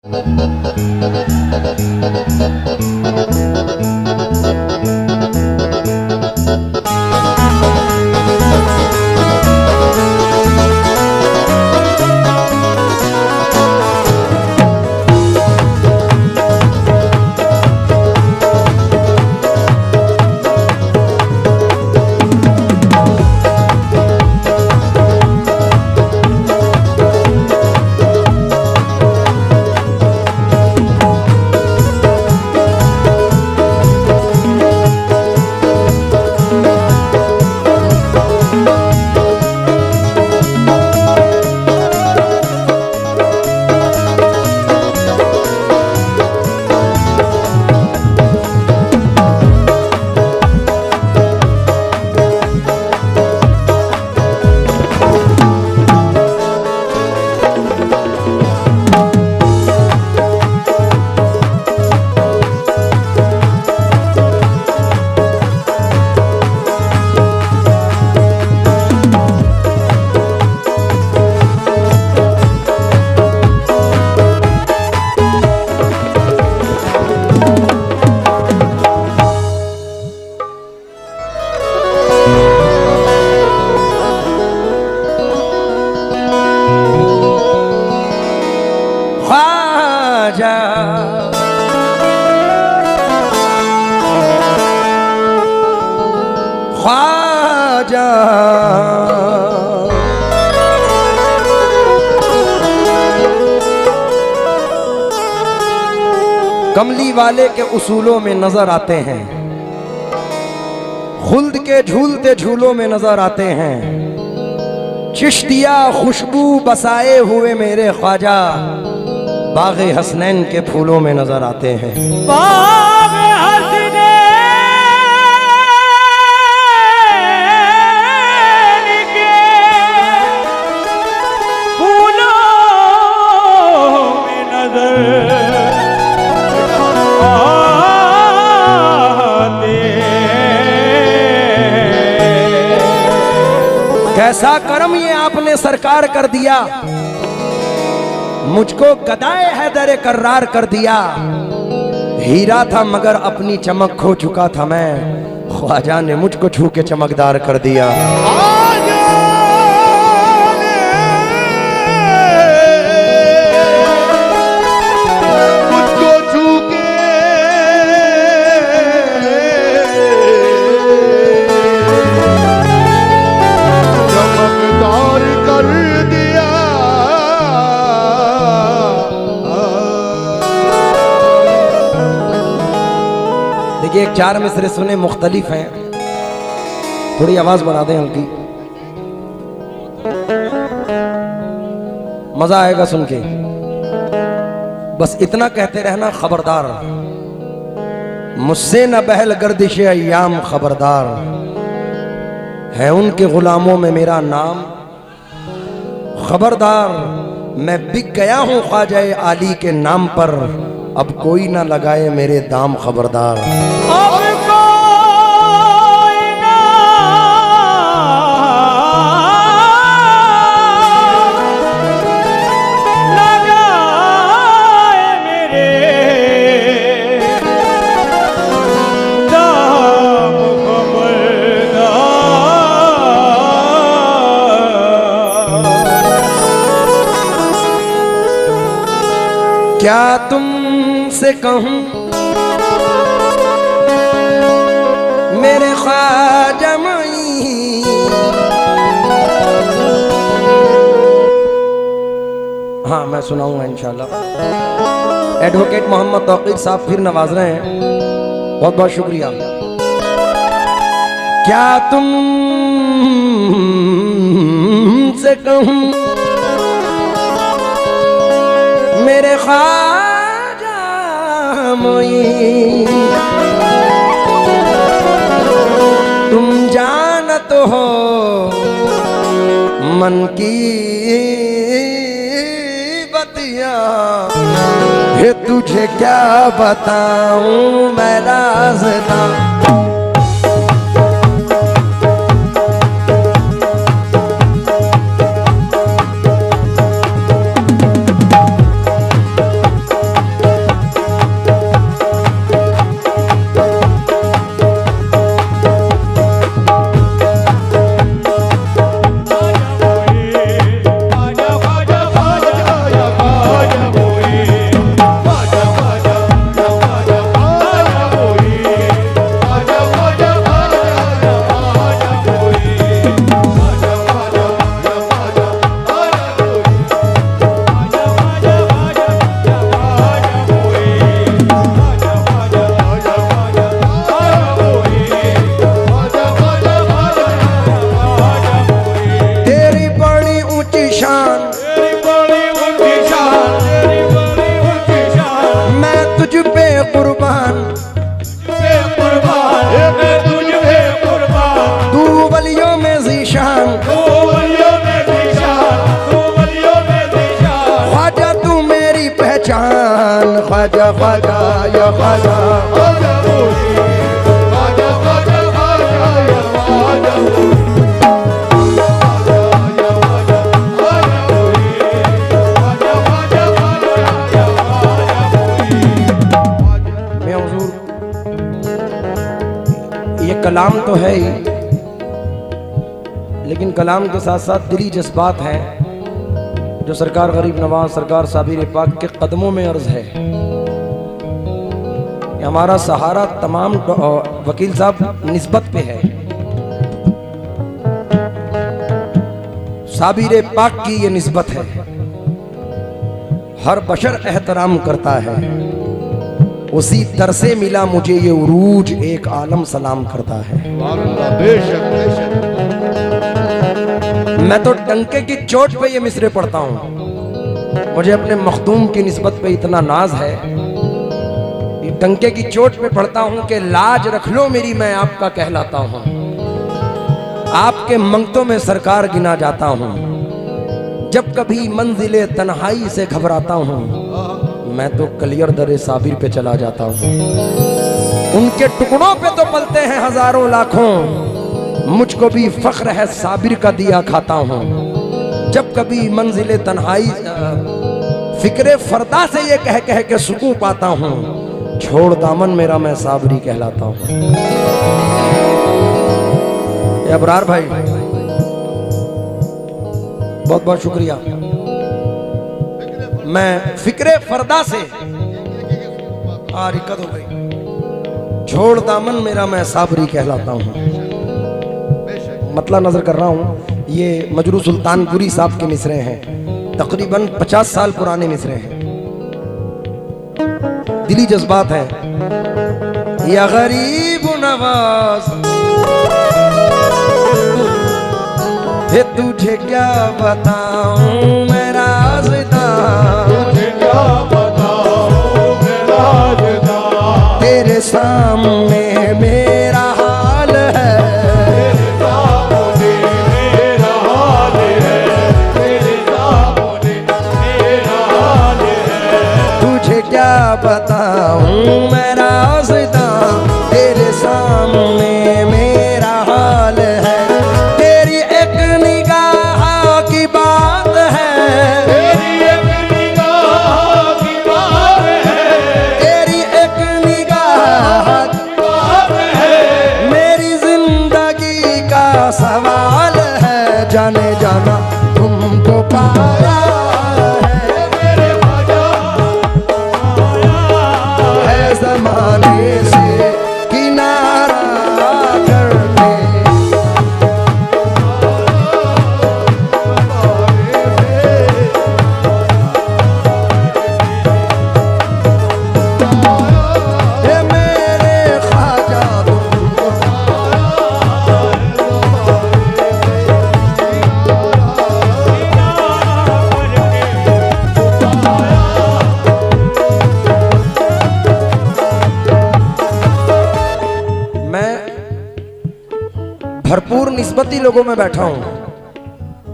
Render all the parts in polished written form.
ख्वाजा कमली वाले के उसूलों में नजर आते हैं, खुल्द के झूलते झूलों में नजर आते हैं। चिश्तिया खुशबू बसाए हुए मेरे ख्वाजा बाग़े हसनैन के फूलों में नजर आते हैं। बाग़े हसनैन के फूलों में नजर आते। कैसा करम ये आपने सरकार कर दिया, मुझको गदाए हैदर कर्रार कर दिया। हीरा था मगर अपनी चमक खो चुका था मैं, ख्वाजा ने मुझको छू के चमकदार कर दिया। मुझको छू के चमकदार कर दिया। देखिए एक चार मिसरे सुने मुख्तलिफ हैं, थोड़ी आवाज बढ़ा दें हल्की, मजा आएगा सुन के। बस इतना कहते रहना खबरदार, मुझसे न बहल गर्दिश अय्याम खबरदार, है उनके गुलामों में मेरा नाम खबरदार। मैं बिक गया हूं ख्वाजा आली के नाम पर, अब कोई ना लगाए मेरे दाम खबरदार। क्या तुमसे कहूं मेरे ख्वाजा मई, हाँ मैं सुनाऊंगा इंशाल्लाह। एडवोकेट मोहम्मद तौकीर साहब फिर नवाज रहे हैं, बहुत बहुत शुक्रिया। क्या तुमसे कहूं मेरे ख्वाजा मोई, तुम जानत हो मन की बतिया, ये तुझे क्या बताऊं मैं राज़दा। जहान ख्वाजा ख्वाजा या ख्वाजा ख्वाजा मुरीद ख्वाजा ख्वाजा ख्वाजा या ख्वाजा ये कलाम तो है ही, लेकिन कलाम के साथ साथ दिली जज्बात हैं जो सरकार गरीब नवाज सरकार साबिर पाक के कदमों में अर्ज है। हमारा सहारा तमाम वकील साहब निस्बत पे है। साबिर पाक की ये निस्बत है, हर बशर एहतराम करता है। उसी दर से मिला मुझे ये उरूज, एक आलम सलाम करता है। बेशक बेशक मैं तो डंके की चोट पे ये मिसरे पढ़ता हूँ। मुझे अपने मखदूम की निस्बत पे इतना नाज है, ये डंके की चोट पे पढ़ता हूँ कि लाज रख लो मेरी, मैं आपका कहलाता हूँ। आपके मंगतों में सरकार गिना जाता हूँ। जब कभी मंजिले तन्हाई से घबराता हूँ, मैं तो कलियर दरे साबिर पे चला जाता हूँ। उनके टुकड़ों पे तो पलते हैं हजारों लाखों, मुझको भी फख्र है साबिर का दिया खाता हूँ। जब कभी मंजिले तन्हाई फिक्रे फरदा से ये कह कह के सुकून पाता हूँ, छोड़ दामन मेरा मैं साबरी कहलाता हूँ। अबरार भाई बहुत बहुत शुक्रिया। मैं फिक्रे फरदा से रिकत हो गई, छोड़ दामन मेरा मैं साबरी कहलाता हूँ। मतला नजर कर रहा हूँ, ये मजरू सुल्तानपुरी साहब के मिसरे हैं, तकरीबन 50 साल पुराने मिसरे हैं, दिली जज्बात हैं। या गरीब नवाज ये तुझे क्या बताऊं मैं राज़दां, तुझे क्या बताऊं मैं राज़दां, तेरे सामने मेरा हाल है, तेरे सामने मेरा हाल है, तेरे सामने मेरा हाल है। तुझे क्या बताऊं मैं राज़दां, तेरे सामने मेरा हाल है। तेरी एक निगाह की बात है, तेरी एक निगाह की बात है, तेरी एक निगाह की बात है। मेरी जिंदगी का सवाल है। जाने जाना तुमको पाया है, मेरे ख्वाजा है ज़माने से किनारा करके। ये मेरे ख्वाजा तुमको मैं भरपूर निस्बती लोगों में बैठा हूं,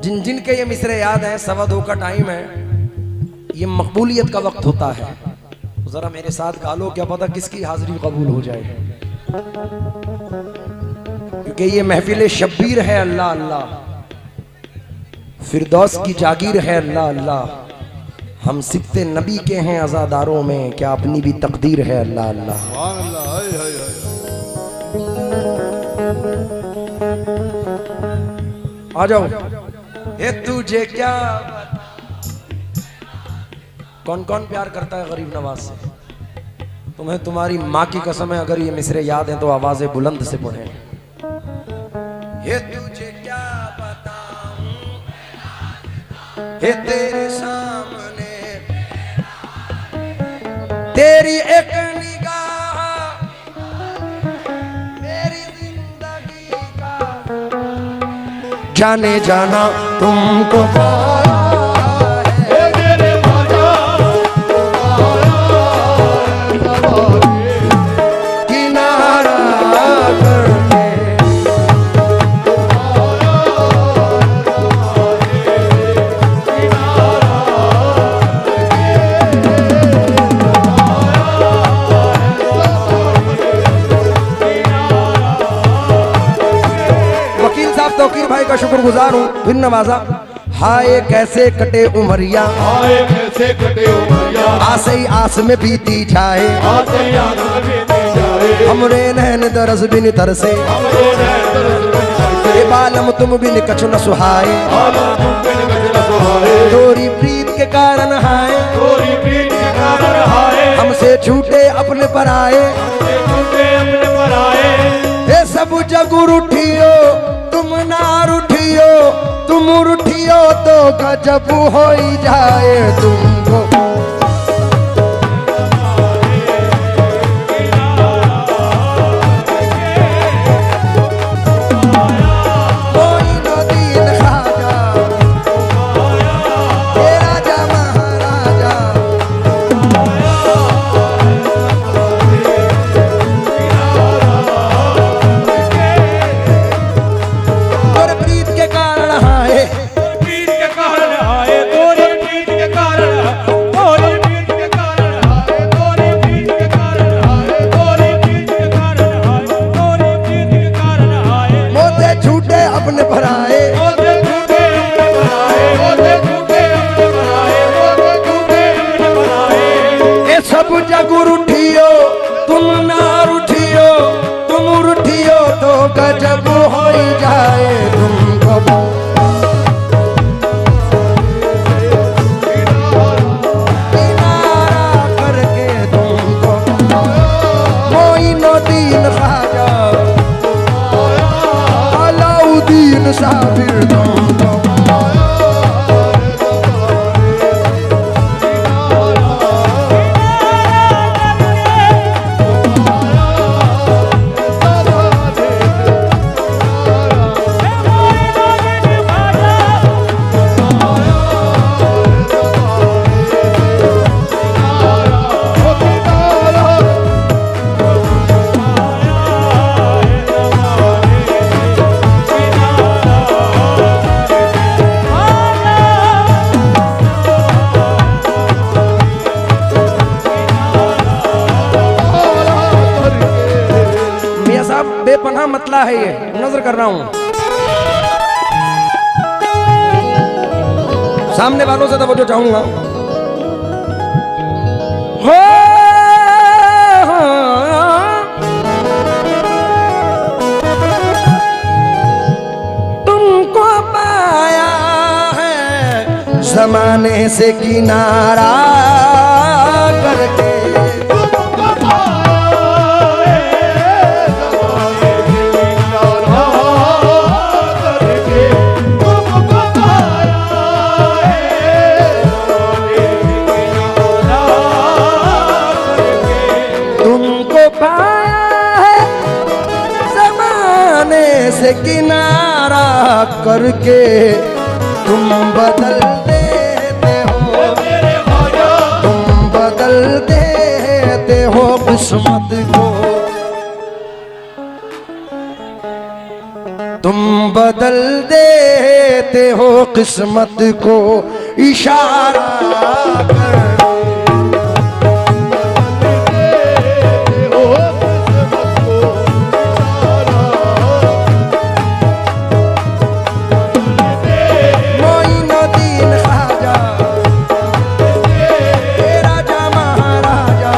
जिन जिन के ये मिसरे याद हैं। 2:15 का टाइम है, ये मकबूलियत का वक्त होता है। तो जरा मेरे साथ गा लो, क्या पता किसकी हाजिरी कबूल हो जाए, क्योंकि ये महफिल शब्बीर है। अल्लाह अल्लाह फिरदौस की जागीर है। अल्लाह अल्लाह हम सिफ्ते नबी के हैं अज़ादारों में, क्या अपनी भी तकदीर है। अल्लाह अल्लाह आ जाओ। ये तुझे क्या कौन कौन प्यार करता है गरीब नवाज से? तुम्हें तुम्हारी माँ की कसम है, अगर ये मिसरे याद हैं तो आवाजें बुलंद से पढ़ें। ये तुझे क्या बताऊं ये तेरे सामने, तेरी एक निगाह मेरी जिंदगी का जाने जाना तुमको पाया है। मेरे ख्वाजा किनारा करके गुजार हूँ। फिर नवाजा, हाय कैसे कटे उमरिया, आए कैसे कटे उमरिया, आसे ही आस में बीती जाए, आते याद में बीती जाए, हमरे नैन दरस बिन तरसे, हमरे नैन तरस बिन तरसे, ये बालम तुम बिन कछु न सुहाए, आलम तुम बिन कछु न सुहाए, तोरी प्रीत के कारण हाय, तोरी प्रीत के कारण हाय, हमसे छूटे अपने पराए, हमसे छूटे अपने पराए, ये सब जग रूठियो तुम ना रूठियो, तुम रूठियो तो गजब हो ही जाए तुमको। मोइनुद्दीन ख्वाजा, ये राजा महाराजा, और प्रीत के कारण हाय, प्रीत के कारण हाय, तोरी प्रीत के कारण, तोरी प्रीत के कारण हाय, तोरी प्रीत के कारण हाय, तोरी प्रीत के कारण हाय, तोरी प्रीत के कारण हाय, मोते छूटे अपने भराए, ओते झूठे अपने बनाए, ओते झूठे अपने बनाए, ओते झूठे अपने बनाए, ये सब जग रूठियो तुम ना रूठियो, तुम रूठियो तो गजब हो ही जाए तुमको। किनारा करके तुमको, मोइनुद्दीन ख्वाजा, अलाउद्दीन साबिर तुमको। मियां साहब बेपनाह मतला है ये, नजर कर रहा हूं। सामने वालों से तवज्जो चाहूंगा। हो तुमको पाया है जमाने से किनारा करके, तुमको पाए ज़माने के किनारा करके, तुमको पाया ज़माने के किनारा करके, तुमको पाया है जमाने से किनारा करके, तुम बदल देते हो, मेरे ख्वाजा तुम बदल देते हो किस्मत को, तुम बदल देते हो किस्मत को इशारा कर। ओ किस्मत को इशारा, मोइनुद्दीन ख्वाजा, ये राजा महाराजा,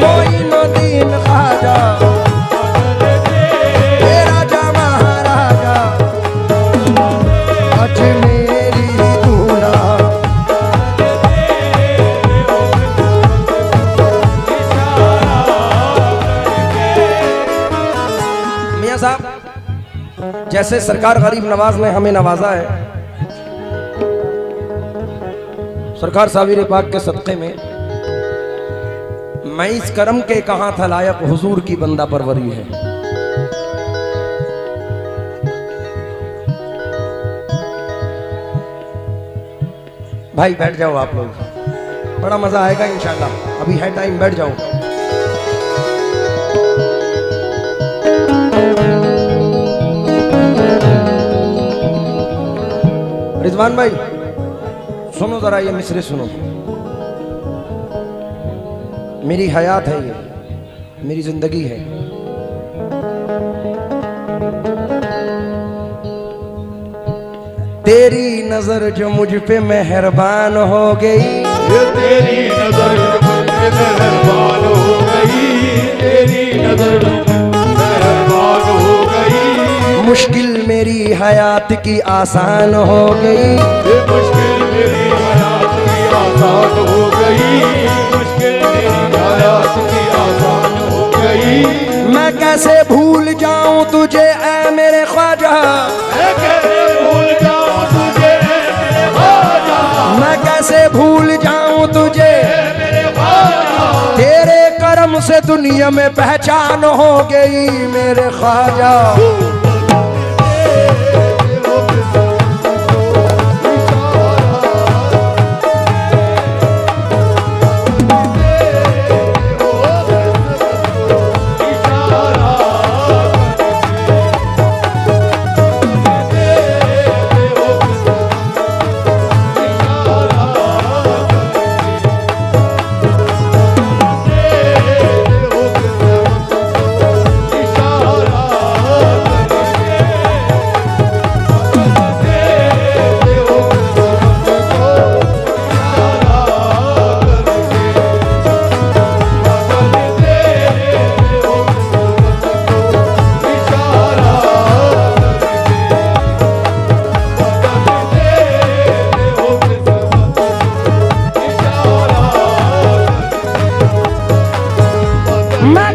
मोइनुद्दीन ख्वाजा, ये राजा महाराजा, अजमेरी दूल्हा, मियां साहब जैसे सरकार गरीब नवाज ने हमें नवाजा है, सरकार साबिर पाक के सदक़े में मैं इस करम के कहां था लायक, हुजूर की बंदा परवरी है। भाई बैठ जाओ आप लोग, बड़ा मजा आएगा इंशाल्लाह। अभी है टाइम, बैठ जाओ। रिजवान भाई सुनो जरा, ये मिसरे सुनो। मेरी हयात है, ये मेरी जिंदगी है। तेरी नजर जो मुझ पे मेहरबान हो गई, ये तेरी नजर मुझ पे मेहरबान हो गई, तेरी नजर मेहरबान हो गई। मुश्किल मेरी हयात की आसान हो गई, ये मुश्किल मेरी हयात की आसान हो गई, मुश्किल मेरी हयात की आसान हो गई। मैं कैसे भूल जाऊं तुझे ऐ मेरे ख्वाजा, मैं कैसे भूल जाऊं तुझे मेरे ख्वाजा, मैं कैसे भूल जाऊं तुझे, मेरे ख्वाजा। तेरे करम से दुनिया में पहचान हो गई मेरे ख्वाजा। मैं